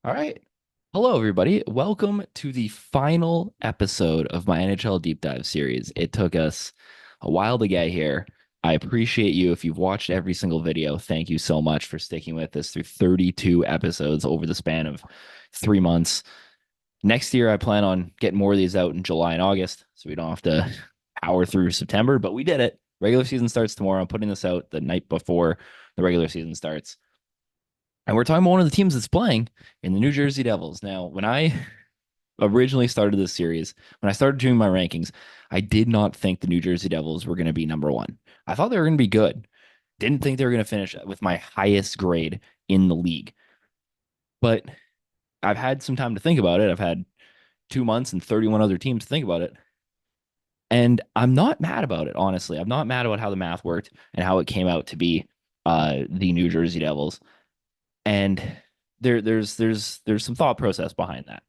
All right. Hello, everybody. Welcome to the final episode of my NHL Deep Dive series. It took us a while to get here. I appreciate you. If you've watched every single video, thank you so much for sticking with us through 32 episodes over the span of 3 months. Next year, I plan on getting more of these out in July and August so we don't have to power through September, but we did it. Regular season starts tomorrow. I'm putting this out the night before the regular season starts. And we're talking about one of the teams that's playing in the New Jersey Devils. Now, when I originally started this series, when I started doing my rankings, I did not think the New Jersey Devils were going to be number one. I thought they were going to be good. Didn't think they were going to finish with my highest grade in the league. But I've had some time to think about it. I've had 2 months and 31 other teams to think about it. And I'm not mad about it, honestly. I'm not mad about how the math worked and how it came out to be the New Jersey Devils. And there's some thought process behind that,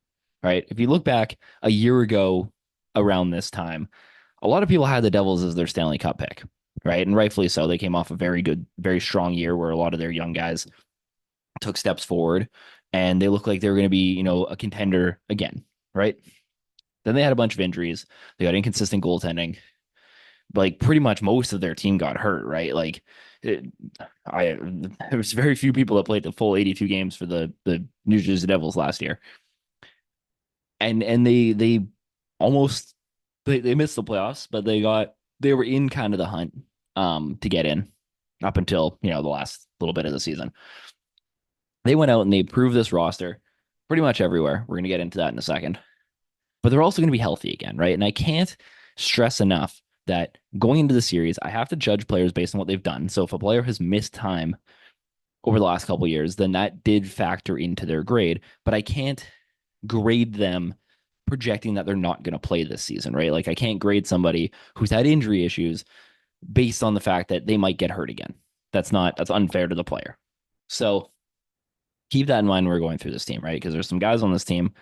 right? If you look back a year ago around this time, a lot of people had the Devils as their Stanley Cup pick, right? And rightfully so. They came off a very good, very strong year where a lot of their young guys took steps forward and they looked like they were going to be, a contender again, right? Then they had a bunch of injuries. They got inconsistent goaltending. Like pretty much most of their team got hurt, right? Like it, there was very few people that played the full 82 games for the New Jersey Devils last year, and they almost they missed the playoffs, but they were in kind of the hunt to get in up until the last little bit of the season. They went out and they improved this roster pretty much everywhere. We're gonna get into that in a second, but they're also gonna be healthy again, right? And I can't stress enough that going into the series, I have to judge players based on what they've done. So if a player has missed time over the last couple of years, then that did factor into their grade. But I can't grade them projecting that they're not going to play this season, right? Like I can't grade somebody who's had injury issues based on the fact that they might get hurt again. That's unfair to the player. So keep that in mind when we're going through this team, right? Because there's some guys on this team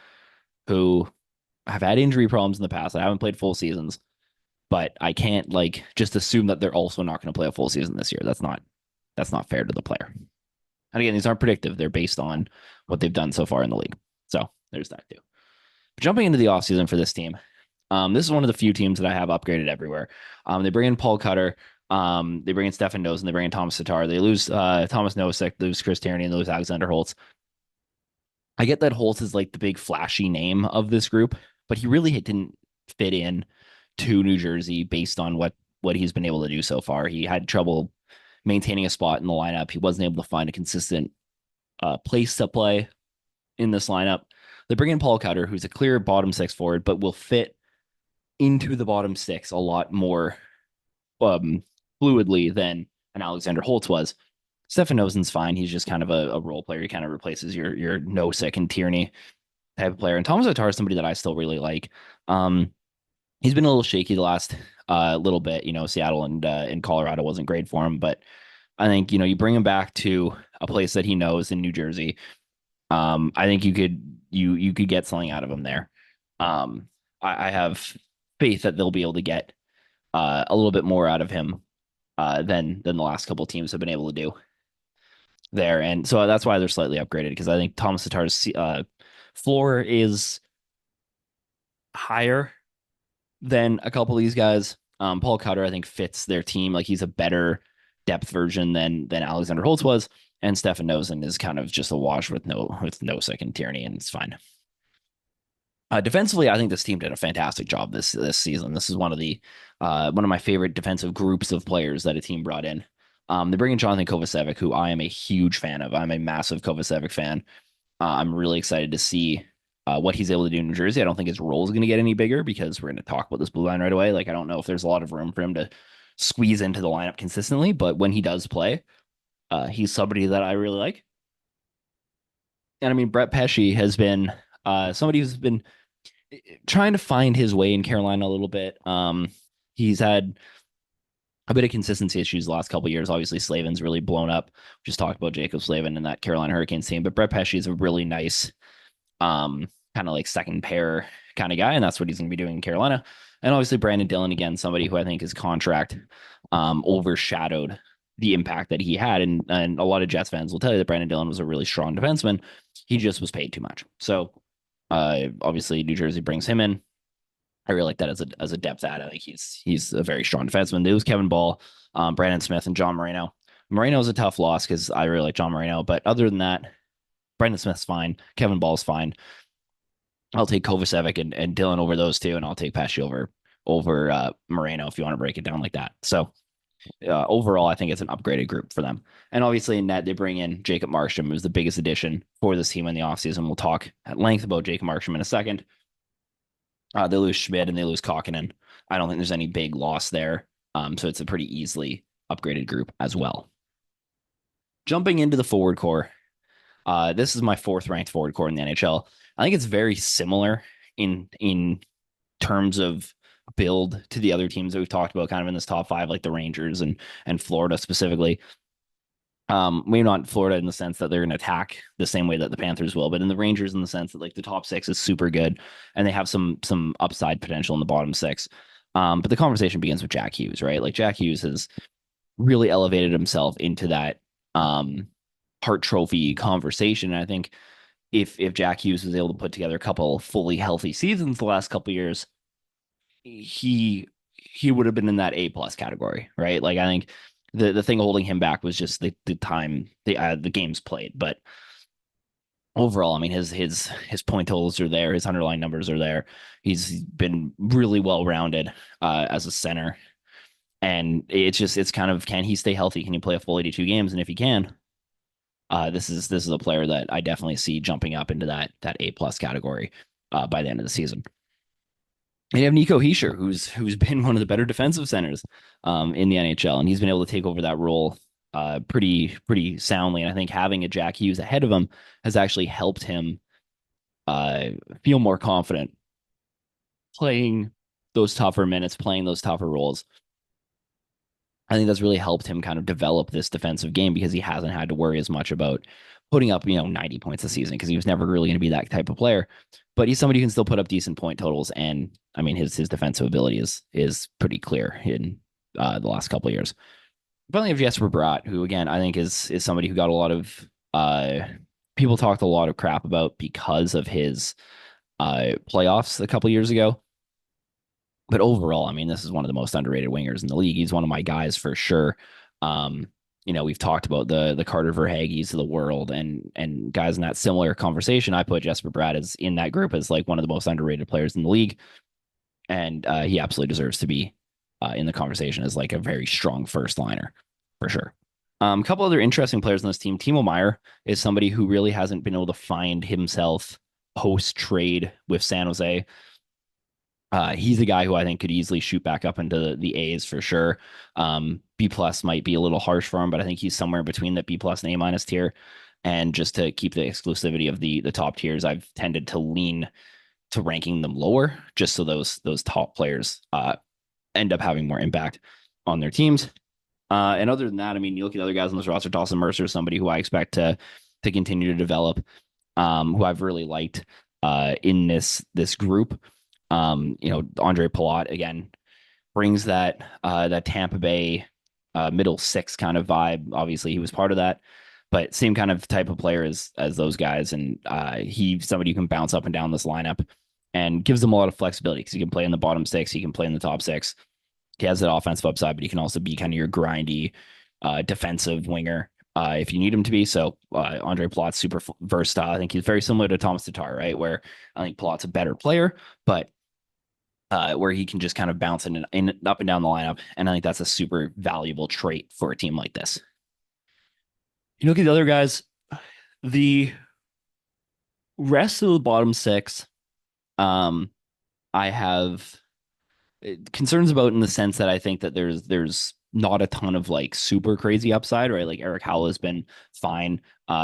who have had injury problems in the past. I haven't played full seasons, but I can't like just assume that they're also not going to play a full season this year. That's not fair to the player. And again, these aren't predictive. They're based on what they've done so far in the league. So there's that too. But jumping into the offseason for this team, this is one of the few teams that I have upgraded everywhere. They bring in Paul Cutter. They bring in Stefan Noesen. They bring in Thomas Tatar. They lose Thomas Nosek, lose Chris Tierney, and lose Alexander Holtz. I get that Holtz is like the big flashy name of this group, but he really didn't fit in to New Jersey based on what he's been able to do so far. He had trouble maintaining a spot in the lineup. He wasn't able to find a consistent place to play in this lineup. They bring in Paul Cutter, who's a clear bottom six forward, but will fit into the bottom six a lot more um, fluidly than an Alexander Holtz was. Stefan Nosen's fine. He's just kind of a role player. He kind of replaces your Nosek and Tierney type of player. And Thomas Tatar is somebody that I still really like. He's been a little shaky the last little bit. Seattle and in Colorado wasn't great for him, but I think you bring him back to a place that he knows in New Jersey. I think you could get something out of him there. I have faith that they'll be able to get a little bit more out of him than the last couple of teams have been able to do there, and so that's why they're slightly upgraded because I think Thomas Tatar's floor is higher than a couple of these guys. Paul Cutter, I think, fits their team. Like he's a better depth version than Alexander Holtz was, and Stefan Noesen is kind of just a wash with no second Tierney, and it's fine. Defensively, I think this team did a fantastic job this season. This is one of my favorite defensive groups of players that a team brought in. They bring in Jonathan Kovacevic, who I am a huge fan of. I'm a massive Kovacevic fan. I'm really excited to see what he's able to do in New Jersey. I don't think his role is going to get any bigger because we're going to talk about this blue line right away. Like, I don't know if there's a lot of room for him to squeeze into the lineup consistently, but when he does play, he's somebody that I really like. And I mean, Brett Pesce has been somebody who's been trying to find his way in Carolina a little bit. He's had a bit of consistency issues the last couple of years. Obviously, Slavin's really blown up. We just talked about Jacob Slavin and that Carolina Hurricanes team, but Brett Pesce is a really nice kind of like second pair kind of guy, and that's what he's going to be doing in Carolina. And obviously, Brandon Dillon again, somebody who I think his contract overshadowed the impact that he had. And a lot of Jets fans will tell you that Brandon Dillon was a really strong defenseman. He just was paid too much. So obviously New Jersey brings him in. I really like that as a depth add. I think he's a very strong defenseman. They lose Kevin Ball, Brandon Smith, and John Moreno. Moreno's a tough loss because I really like John Moreno, but other than that, Brandon Smith's fine. Kevin Ball's fine. I'll take Kovacevic and Dillon over those two, and I'll take Pesci over Moreno if you want to break it down like that. So overall, I think it's an upgraded group for them. And obviously in net, they bring in Jacob Markstrom, who's the biggest addition for this team in the offseason. We'll talk at length about Jacob Markstrom in a second. They lose Schmidt and they lose Kokkonen. I don't think there's any big loss there. So it's a pretty easily upgraded group as well. Jumping into the forward core, this is my fourth ranked forward core in the NHL. I think it's very similar in terms of build to the other teams that we've talked about kind of in this top five, like the Rangers and Florida specifically. Maybe not Florida in the sense that they're going to attack the same way that the Panthers will, but in the Rangers in the sense that like the top six is super good and they have some upside potential in the bottom six. But the conversation begins with Jack Hughes, right? Like Jack Hughes has really elevated himself into that Hart Trophy conversation. And I think if Jack Hughes was able to put together a couple fully healthy seasons the last couple of years, he would have been in that A+ category, right? Like I think the thing holding him back was just the time the games played. But overall, I mean, his point totals are there, his underlying numbers are there. He's been really well rounded as a center, and it's kind of, can he stay healthy? Can he play a full 82 games? And if he can, this is a player that I definitely see jumping up into that A+ category by the end of the season. And you have Nico Hischier, who's been one of the better defensive centers in the NHL, and he's been able to take over that role pretty soundly. And I think having a Jack Hughes ahead of him has actually helped him feel more confident playing those tougher minutes, playing those tougher roles. I think that's really helped him kind of develop this defensive game because he hasn't had to worry as much about putting up 90 points a season because he was never really going to be that type of player. But he's somebody who can still put up decent point totals, and I mean his defensive ability is pretty clear in the last couple of years. Finally, have Jesper Bratt, who again I think is somebody who got a lot of people talked a lot of crap about because of his playoffs a couple of years ago. But overall, I mean, this is one of the most underrated wingers in the league. He's one of my guys for sure. We've talked about the Carter Verhaeghes of the world and guys in that similar conversation. I put Jesper Bratt as in that group as like one of the most underrated players in the league. And he absolutely deserves to be in the conversation as like a very strong first liner for sure. A couple other interesting players on this team. Timo Meier is somebody who really hasn't been able to find himself post trade with San Jose. He's a guy who I think could easily shoot back up into the A's for sure. B+ might be a little harsh for him, but I think he's somewhere between the B+ and A- tier. And just to keep the exclusivity of the top tiers, I've tended to lean to ranking them lower, just so those top players end up having more impact on their teams. And other than that, I mean, you look at other guys on this roster. Dawson Mercer is somebody who I expect to continue to develop, who I've really liked in this group. Andre Palat again brings that Tampa Bay middle six kind of vibe. Obviously, he was part of that, but same kind of type of player as those guys. And he's somebody who can bounce up and down this lineup and gives them a lot of flexibility because he can play in the bottom six, he can play in the top six. He has that offensive upside, but he can also be kind of your grindy defensive winger if you need him to be. So Andre Palat's super versatile. I think he's very similar to Thomas Tatar, right? Where I think Palat's a better player, but where he can just kind of bounce in up and down the lineup. And I think that's a super valuable trait for a team like this. You look at the other guys, the rest of the bottom six, I have concerns about in the sense that I think that there's not a ton of like super crazy upside, right? Like Erik Haula has been fine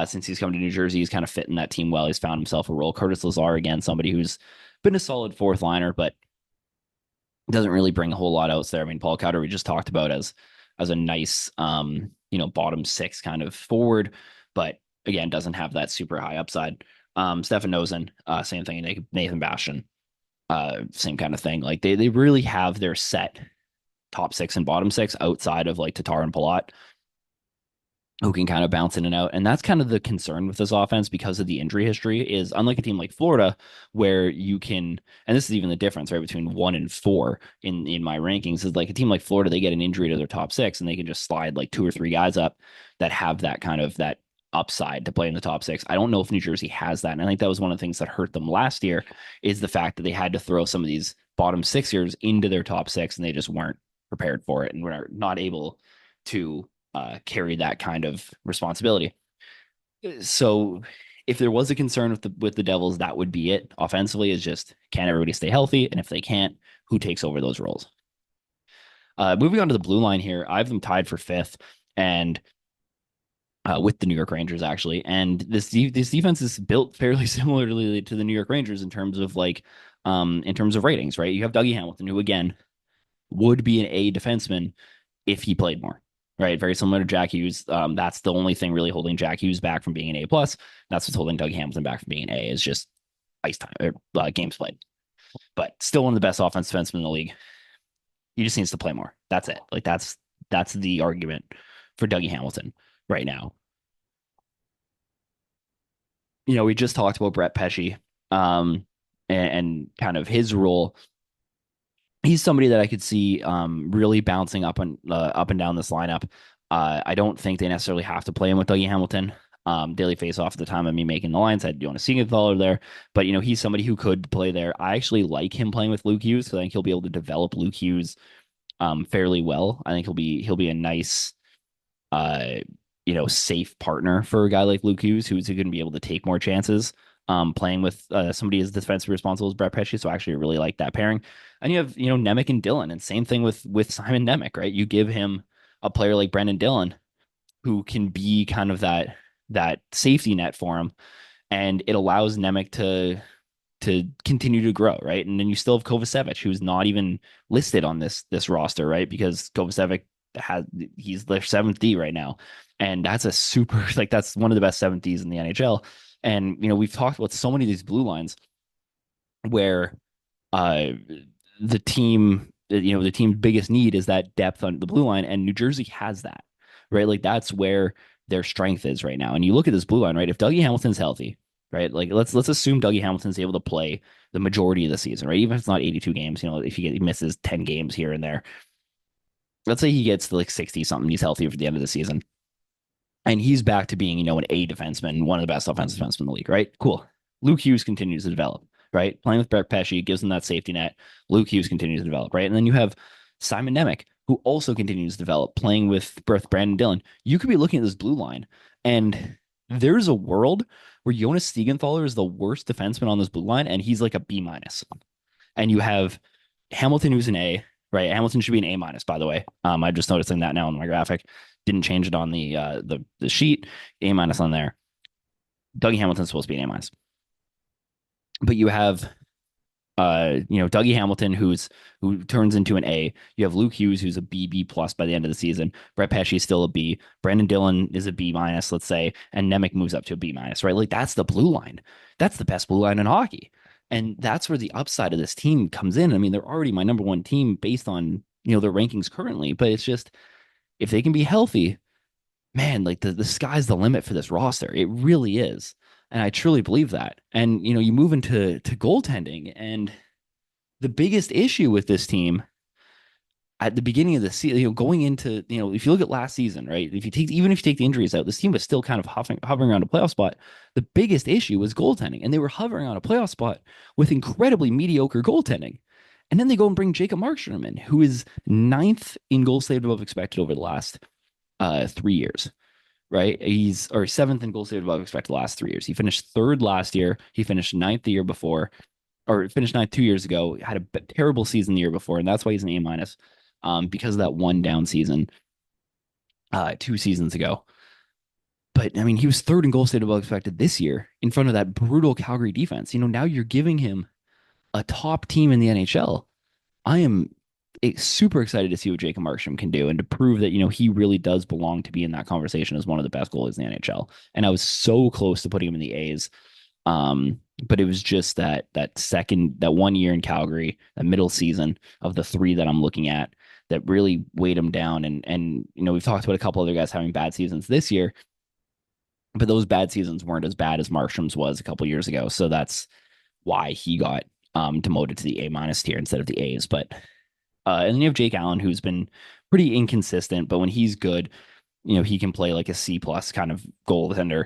since he's come to New Jersey. He's kind of fit in that team well. He's found himself a role. Curtis Lazar, again, somebody who's been a solid fourth liner, but doesn't really bring a whole lot else there. I mean, Paul Kauder we just talked about as a nice bottom six kind of forward, but again doesn't have that super high upside. Stefan Noesen, same thing. Nathan Bastian, same kind of thing. Like they really have their set top six and bottom six outside of like Tatar and Palat. who can kind of bounce in and out. And that's kind of the concern with this offense because of the injury history is unlike a team like Florida, where you can, and this is even the difference, right, between 1 and 4 in my rankings is like a team like Florida, they get an injury to their top six and they can just slide like 2 or 3 guys up that have that kind of that upside to play in the top six. I don't know if New Jersey has that. And I think that was one of the things that hurt them last year is the fact that they had to throw some of these bottom sixers into their top six and they just weren't prepared for it and were not able to carry that kind of responsibility. So if there was a concern with the Devils, that would be it. Offensively, is just can everybody stay healthy, and if they can't, who takes over those roles? Moving on to the blue line here, I have them tied for fifth, and with the New York Rangers actually. And this defense is built fairly similarly to the New York Rangers in terms of ratings, right? You have Dougie Hamilton, who again would be an A defenseman if he played more, right? Very similar to Jack Hughes. That's the only thing really holding Jack Hughes back from being an A plus. That's what's holding Doug Hamilton back from being an A is just ice time or games played. But still one of the best offensive defensemen in the league. He just needs to play more. That's it. Like that's the argument for Dougie Hamilton right now. We just talked about Brett Pesce, and kind of his role. He's somebody that I could see really bouncing up and down this lineup. I don't think they necessarily have to play him with Dougie Hamilton. Daily face off at the time of me making the lines. I had Jonas Siegenthaler there, but he's somebody who could play there. I actually like him playing with Luke Hughes because I think he'll be able to develop Luke Hughes fairly well. I think he'll be a nice uh safe partner for a guy like Luke Hughes who's going to be able to take more chances playing with somebody as defensively responsible as Brett Pesce. So I actually really like that pairing. And you have, Nemec and Dillon, and same thing with Simon Nemec, right? You give him a player like Brendan Dillon who can be kind of that safety net for him, and it allows Nemec to continue to grow, right? And then you still have Kovacevic, who's not even listed on this roster, right? Because Kovacevic he's their seventh D right now, and that's a super like that's one of the best seventh Ds in the NHL. And we've talked about so many of these blue lines where uh the team the team's biggest need is that depth on the blue line, and New Jersey has that, right? Like that's where their strength is right now. And you look at this blue line, right? If Dougie Hamilton's healthy, right? Like let's assume Dougie Hamilton's able to play the majority of the season, right? Even if it's not 82 games, if he misses 10 games here and there. Let's say he gets to like 60 something, he's healthy for the end of the season. And he's back to being, an A defenseman, one of the best offensive defensemen in the league, right? Cool. Luke Hughes continues to develop, right? Playing with Brett Pesce gives him that safety net. Luke Hughes continues to develop, right? And then you have Simon Nemec, who also continues to develop, playing with Brandon Dillon. You could be looking at this blue line, and there's a world where Jonas Siegenthaler is the worst defenseman on this blue line, and he's like a B minus. And you have Hamilton, who's an A, right? Hamilton should be an A minus, by the way. I'm just noticing that now in my graphic. Didn't change it on the sheet. A minus on there. Dougie Hamilton's supposed to be an A minus. But you have Dougie Hamilton who turns into an A. You have Luke Hughes who's a B plus by the end of the season. Brett Pesce is still a B. Brandon Dillon is a B minus, let's say, and Nemec moves up to a B minus, right? Like that's the blue line. That's the best blue line in hockey. And that's where the upside of this team comes in. I mean, they're already my number one team based on, their rankings currently, but it's just if they can be healthy, man, like the sky's the limit for this roster. It really is. And I truly believe that. And you move into goaltending, and the biggest issue with this team at the beginning of the season, going into, if you look at last season, right? If you take the injuries out, this team was still kind of hovering around a playoff spot. The biggest issue was goaltending, and they were hovering on a playoff spot with incredibly mediocre goaltending. And then they go and bring Jacob Markstrom in, who is ninth in goals saved above expected over the last 3 years, right? He's or seventh in goals saved above expected the last 3 years. He finished third last year. He finished ninth the year before, or finished ninth 2 years ago. Had a terrible season the year before, and that's why he's an A minus, because of that one down season 2 seasons ago. But I mean, he was third in goals saved above expected this year in front of that brutal Calgary defense. Now you're giving him a top team in the NHL. I am super excited to see what Jacob Markstrom can do and to prove that, he really does belong to be in that conversation as one of the best goalies in the NHL. And I was so close to putting him in the A's. But it was just that 1 year in Calgary, that middle season of the three that I'm looking at, that really weighed him down. And we've talked about a couple other guys having bad seasons this year, but those bad seasons weren't as bad as Marsham's was a couple years ago. So that's why he got demoted to the A minus tier instead of the A's. But and then you have Jake Allen, who's been pretty inconsistent, but when he's good, he can play like a C plus kind of goaltender.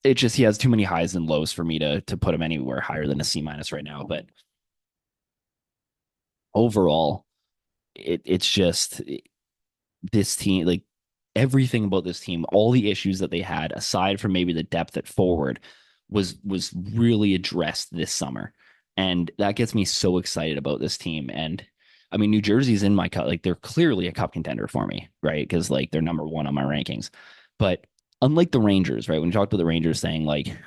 It just he has too many highs and lows for me to put him anywhere higher than a C minus right now. But overall, it's just this team, like everything about this team, all the issues that they had, aside from maybe the depth at forward, was really addressed this summer. And that gets me so excited about this team. And I mean, New Jersey's in my cup, like they're clearly a cup contender for me, right? Because like they're number one on my rankings. But unlike the Rangers, right? When you talked about the Rangers saying like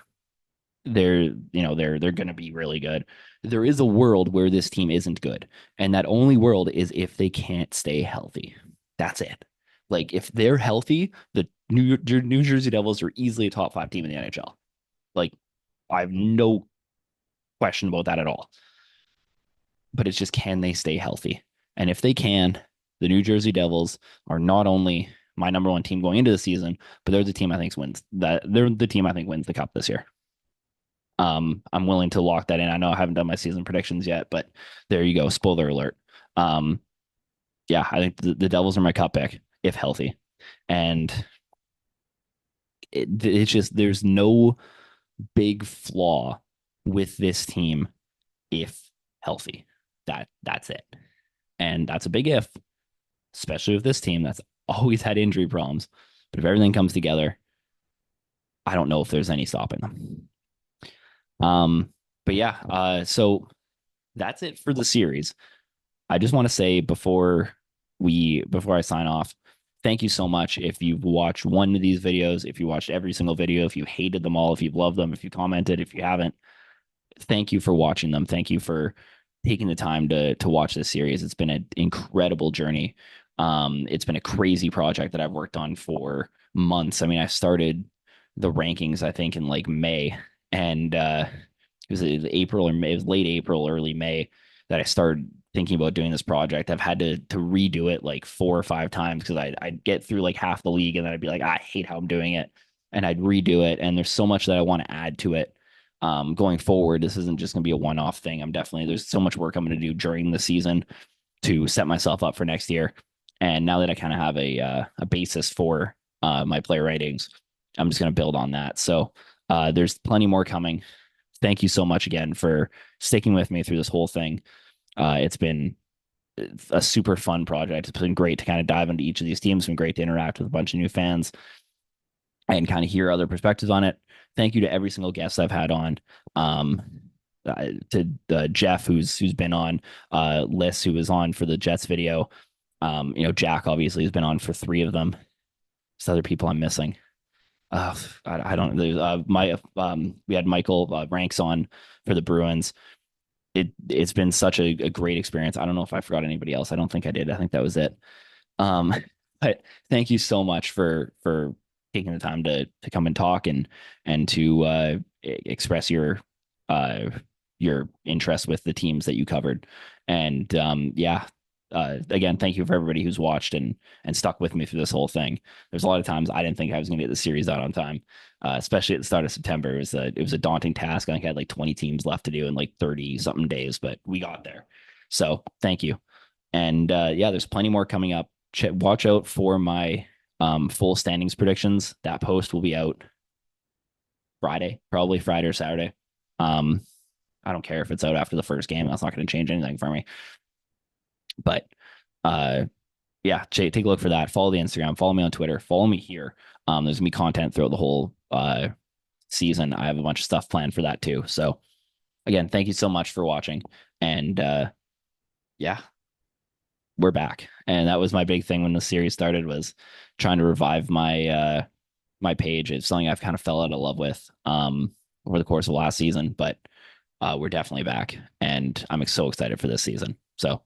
they're going to be really good, there is a world where this team isn't good, and that only world is if they can't stay healthy. That's it. Like if they're healthy, the New Jersey Devils are easily a top 5 team in the NHL. Like I have no question about that at all. But it's just, can they stay healthy? And if they can, the New Jersey Devils are not only my number one team going into the season, but they're the team I think wins that. They're the team I think wins the cup this year. I'm willing to lock that in. I know I haven't done my season predictions yet, but there you go. Spoiler alert. Um, yeah, I think the Devils are my cup pick if healthy, and it's just there's no big flaw with this team if healthy. That's it, and that's a big if, especially with this team that's always had injury problems. But if everything comes together, I don't know if there's any stopping them. But yeah, so that's it for the series. I just want to say before I sign off, thank you so much. If you've watched one of these videos, if you watched every single video, if you hated them all, if you've loved them, if you commented, if you haven't, thank you for watching them. Thank you for taking the time to watch this series. It's been an incredible journey. It's been a crazy project that I've worked on for months. I mean, I started the rankings, I think, in like May, and it was April or May, it was late April, early May that I started thinking about doing this project. I've had to redo it like 4 or 5 times because I'd get through like half the league and then I'd be like, I hate how I'm doing it. And I'd redo it. And there's so much that I want to add to it. Going forward, this isn't just going to be a one-off thing. There's so much work I'm going to do during the season to set myself up for next year. And now that I kind of have a basis for my player ratings, I'm just going to build on that. So there's plenty more coming. Thank you so much again for sticking with me through this whole thing. It's been a super fun project. It's been great to kind of dive into each of these teams. It's been great to interact with a bunch of new fans and kind of hear other perspectives on it. Thank you to every single guest I've had on. To Jeff, who's been on, Liz, who was on for the Jets video. Jack obviously has been on for 3 of them. There's other people I'm missing. I don't. There's we had Michael Ranks on for the Bruins. It's been such a great experience. I don't know if I forgot anybody else. I don't think I did. I think that was it. Um, but thank you so much for taking the time to come and talk and to express your interest with the teams that you covered. And yeah, again, thank you for everybody who's watched and stuck with me through this whole thing. There's a lot of times I didn't think I was going to get the series out on time, especially at the start of September. It was a daunting task. I think I had like 20 teams left to do in like 30 something days, but we got there. So thank you. And yeah, there's plenty more coming up. Watch out for my full standings predictions. That post will be out Friday, probably Friday or Saturday. I don't care if it's out after the first game. That's not going to change anything for me. But yeah, take a look for that. Follow the Instagram. Follow me on Twitter. Follow me here. There's gonna be content throughout the whole season. I have a bunch of stuff planned for that too. So again, thank you so much for watching. And yeah, we're back. And that was my big thing when the series started, was trying to revive my my page. It's something I've kind of fell out of love with over the course of last season, but we're definitely back, and I'm so excited for this season. So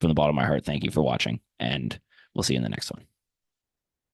from the bottom of my heart, thank you for watching, and we'll see you in the next one.